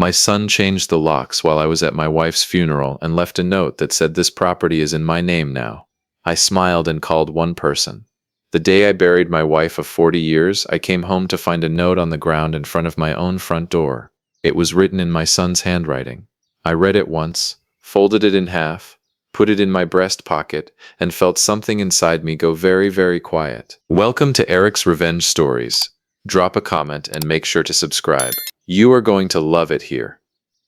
My son changed the locks while I was at my wife's funeral and left a note that said this property is in my name now. I smiled and called one person. The day I buried my wife of 40 years, I came home to find a note on the ground in front of my own front door. It was written in my son's handwriting. I read it once, folded it in half, put it in my breast pocket, and felt something inside me go very, very quiet. Welcome to Eric's Revenge Stories. Drop a comment and make sure to subscribe. You are going to love it here.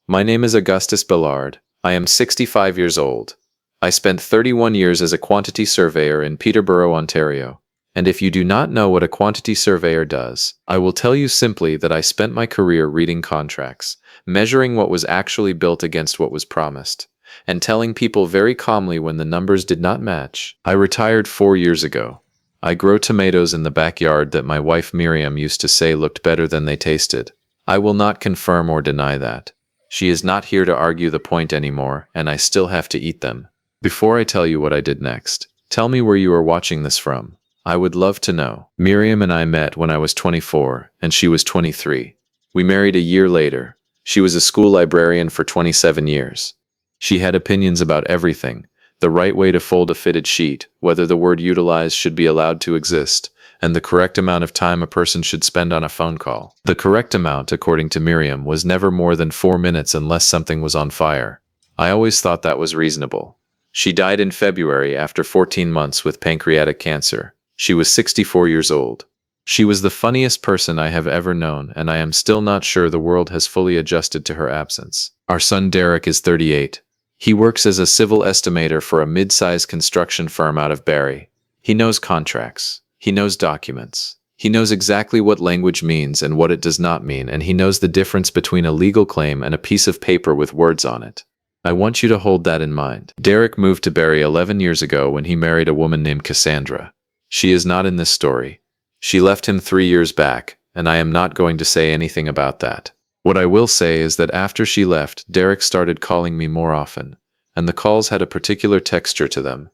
My name is Augustus Ballard. I am 65 years old. I spent 31 years as a quantity surveyor in Peterborough, Ontario. And if you do not know what a quantity surveyor does, I will tell you simply that I spent my career reading contracts, measuring what was actually built against what was promised, and telling people very calmly when the numbers did not match. I retired 4 years ago. I grow tomatoes in the backyard that my wife Miriam used to say looked better than they tasted. I will not confirm or deny that. She is not here to argue the point anymore, and I still have to eat them. Before I tell you what I did next, tell me where you are watching this from. I would love to know. Miriam and I met when I was 24, and she was 23. We married a year later. She was a school librarian for 27 years. She had opinions about everything, the right way to fold a fitted sheet, whether the word utilize should be allowed to exist, and the correct amount of time a person should spend on a phone call. The correct amount, according to Miriam, was never more than 4 minutes unless something was on fire. I always thought that was reasonable. She died in February after 14 months with pancreatic cancer. She was 64 years old. She was the funniest person I have ever known, and I am still not sure the world has fully adjusted to her absence. Our son Derek is 38. He works as a civil estimator for a mid-sized construction firm out of Barrie. He knows contracts. He knows documents. He knows exactly what language means and what it does not mean, and he knows the difference between a legal claim and a piece of paper with words on it. I want you to hold that in mind. Derek moved to Barrie 11 years ago when he married a woman named Cassandra. She is not in this story. She left him 3 years back, and I am not going to say anything about that. What I will say is that after she left, Derek started calling me more often, and the calls had a particular texture to them.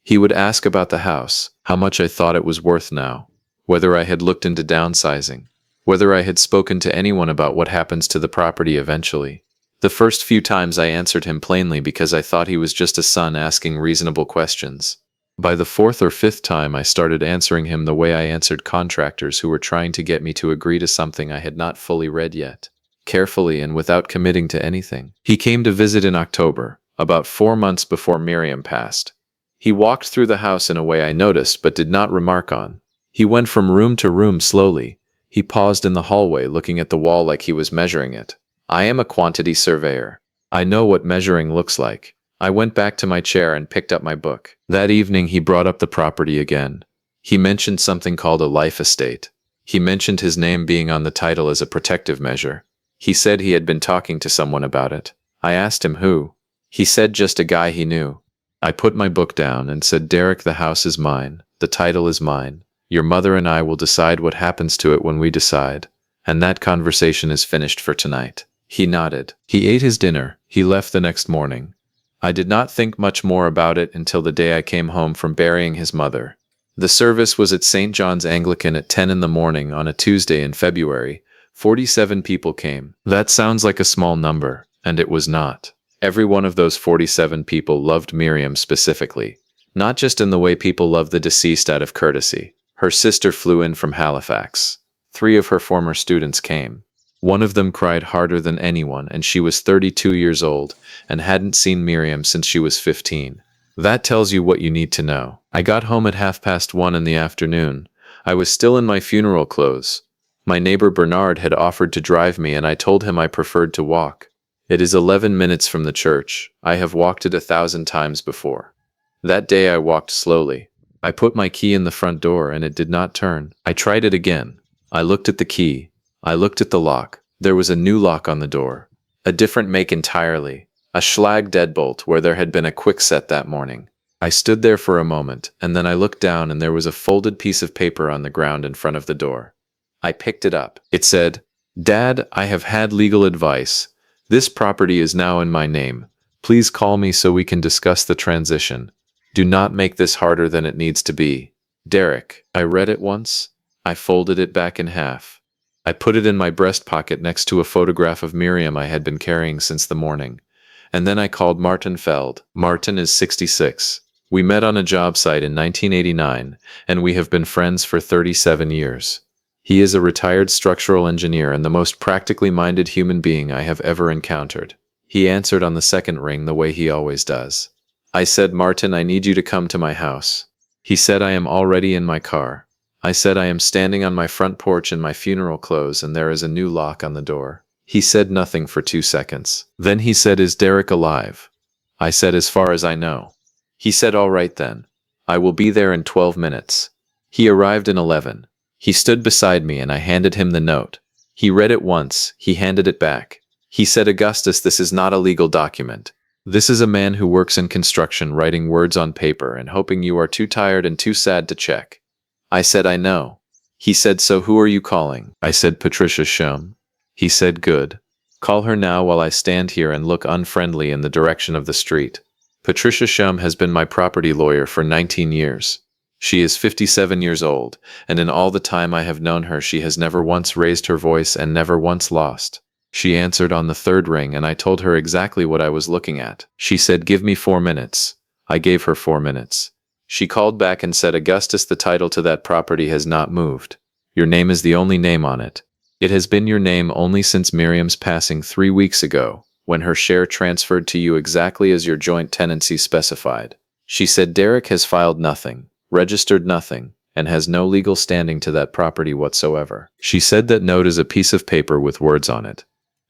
He would ask about the house, how much I thought it was worth now, whether I had looked into downsizing, whether I had spoken to anyone about what happens to the property eventually. The first few times I answered him plainly because I thought he was just a son asking reasonable questions. By the 4th or 5th time I started answering him the way I answered contractors who were trying to get me to agree to something I had not fully read yet, carefully and without committing to anything. He came to visit in October, about 4 months before Miriam passed. He walked through the house in a way I noticed but did not remark on. He went from room to room slowly. He paused in the hallway looking at the wall like he was measuring it. I am a quantity surveyor. I know what measuring looks like. I went back to my chair and picked up my book. That evening he brought up the property again. He mentioned something called a life estate. He mentioned his name being on the title as a protective measure. He said he had been talking to someone about it. I asked him who. He said just a guy he knew. I put my book down and said, Derek, the house is mine. The title is mine. Your mother and I will decide what happens to it when we decide. And that conversation is finished for tonight. He nodded. He ate his dinner. He left the next morning. I did not think much more about it until the day I came home from burying his mother. The service was at St. John's Anglican at 10 in the morning on a Tuesday in February. 47 people came. That sounds like a small number, and it was not. Every one of those 47 people loved Miriam specifically, not just in the way people love the deceased out of courtesy. Her sister flew in from Halifax. 3 of her former students came. One of them cried harder than anyone, and she was 32 years old and hadn't seen Miriam since she was 15. That tells you what you need to know. I got home at 1:30 in the afternoon. I was still in my funeral clothes. My neighbor Bernard had offered to drive me, and I told him I preferred to walk. It is 11 minutes from the church. I have walked it 1,000 times before. That day I walked slowly. I put my key in the front door and it did not turn. I tried it again. I looked at the key. I looked at the lock. There was a new lock on the door. A different make entirely. A Schlag deadbolt where there had been a quick set that morning. I stood there for a moment, and then I looked down and there was a folded piece of paper on the ground in front of the door. I picked it up. It said, Dad, I have had legal advice. This property is now in my name. Please call me so we can discuss the transition. Do not make this harder than it needs to be. Derek. I read it once. I folded it back in half. I put it in my breast pocket next to a photograph of Miriam I had been carrying since the morning. And then I called Martin Feld. Martin is 66. We met on a job site in 1989, and we have been friends for 37 years. He is a retired structural engineer and the most practically minded human being I have ever encountered. He answered on the second ring the way he always does. I said, Martin, I need you to come to my house. He said, I am already in my car. I said, I am standing on my front porch in my funeral clothes and there is a new lock on the door. He said nothing for 2 seconds. Then he said, is Derek alive? I said, as far as I know. He said, all right then. I will be there in 12 minutes. He arrived in 11. He stood beside me and I handed him the note. He read it once, he handed it back. He said, Augustus, this is not a legal document. This is a man who works in construction writing words on paper and hoping you are too tired and too sad to check. I said, I know. He said, so who are you calling? I said, Patricia Shum. He said, good. Call her now while I stand here and look unfriendly in the direction of the street. Patricia Shum has been my property lawyer for 19 years. She is 57 years old, and in all the time I have known her she has never once raised her voice and never once lost. She answered on the third ring and I told her exactly what I was looking at. She said, give me 4 minutes. I gave her 4 minutes. She called back and said, Augustus, the title to that property has not moved. Your name is the only name on it. It has been your name only since Miriam's passing 3 weeks ago, when her share transferred to you exactly as your joint tenancy specified. She said, Derek has filed nothing, registered nothing, and has no legal standing to that property whatsoever. She said that note is a piece of paper with words on it.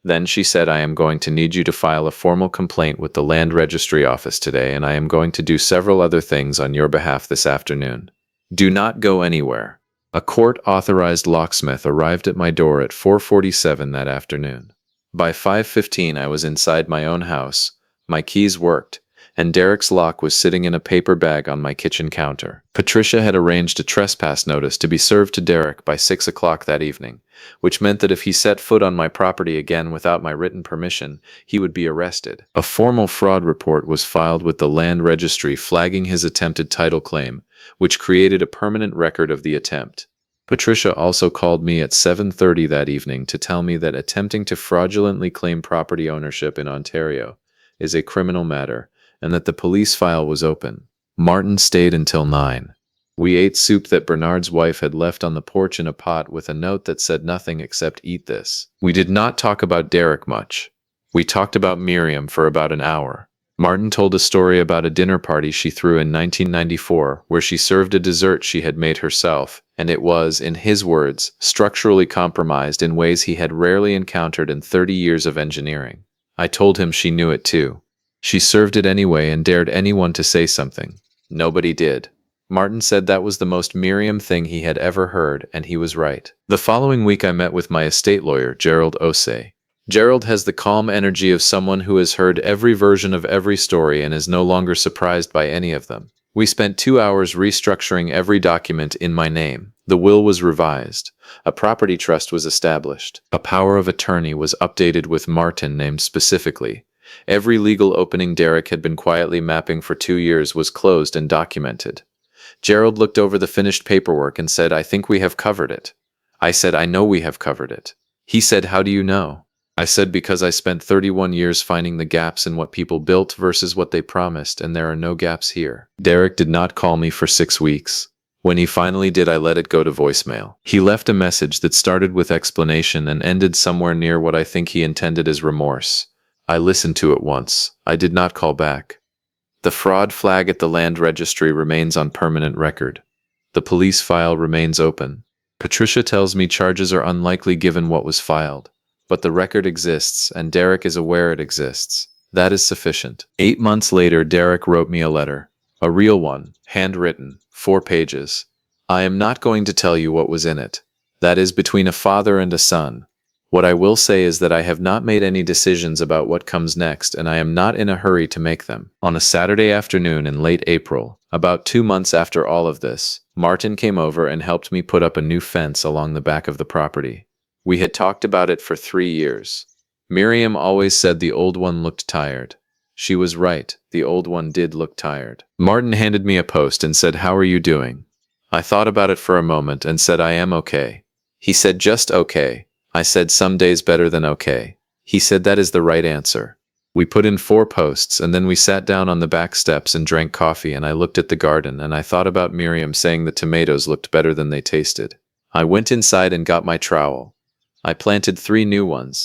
Then she said, I am going to need you to file a formal complaint with the Land Registry Office today, and I am going to do several other things on your behalf this afternoon. Do not go anywhere. A court-authorized locksmith arrived at my door at 4:47 that afternoon. By 5:15 I was inside my own house, my keys worked, and Derek's lock was sitting in a paper bag on my kitchen counter. Patricia had arranged a trespass notice to be served to Derek by 6 o'clock that evening, which meant that if he set foot on my property again without my written permission, he would be arrested. A formal fraud report was filed with the land registry flagging his attempted title claim, which created a permanent record of the attempt. Patricia also called me at 7:30 that evening to tell me that attempting to fraudulently claim property ownership in Ontario is a criminal matter, and that the police file was open. Martin stayed until 9. We ate soup that Bernard's wife had left on the porch in a pot with a note that said nothing except eat this. We did not talk about Derek much. We talked about Miriam for about an hour. Martin told a story about a dinner party she threw in 1994 where she served a dessert she had made herself, and it was, in his words, structurally compromised in ways he had rarely encountered in 30 years of engineering. I told him she knew it too. She served it anyway and dared anyone to say something. Nobody did. Martin said that was the most Miriam thing he had ever heard, and he was right. The following week I met with my estate lawyer, Gerald Osei. Gerald has the calm energy of someone who has heard every version of every story and is no longer surprised by any of them. We spent 2 hours restructuring every document in my name. The will was revised. A property trust was established. A power of attorney was updated with Martin named specifically. Every legal opening Derek had been quietly mapping for 2 years was closed and documented. Gerald looked over the finished paperwork and said, I think we have covered it. I said, I know we have covered it. He said, how do you know? I said, because I spent 31 years finding the gaps in what people built versus what they promised, and there are no gaps here. Derek did not call me for 6 weeks. When he finally did, I let it go to voicemail. He left a message that started with explanation and ended somewhere near what I think he intended as remorse. I listened to it once. I did not call back. The fraud flag at the land registry remains on permanent record. The police file remains open. Patricia tells me charges are unlikely given what was filed, but the record exists and Derek is aware it exists. That is sufficient. 8 months later, Derek wrote me a letter. A real one, handwritten, 4 pages. I am not going to tell you what was in it. That is between a father and a son. What I will say is that I have not made any decisions about what comes next, and I am not in a hurry to make them. On a Saturday afternoon in late April, about 2 months after all of this, Martin came over and helped me put up a new fence along the back of the property. We had talked about it for 3 years. Miriam always said the old one looked tired. She was right, the old one did look tired. Martin handed me a post and said, how are you doing? I thought about it for a moment and said, I am okay. He said, just okay. I said some days better than okay. He said that is the right answer. We put in 4 posts and then we sat down on the back steps and drank coffee and I looked at the garden and I thought about Miriam saying the tomatoes looked better than they tasted. I went inside and got my trowel. I planted 3 new ones.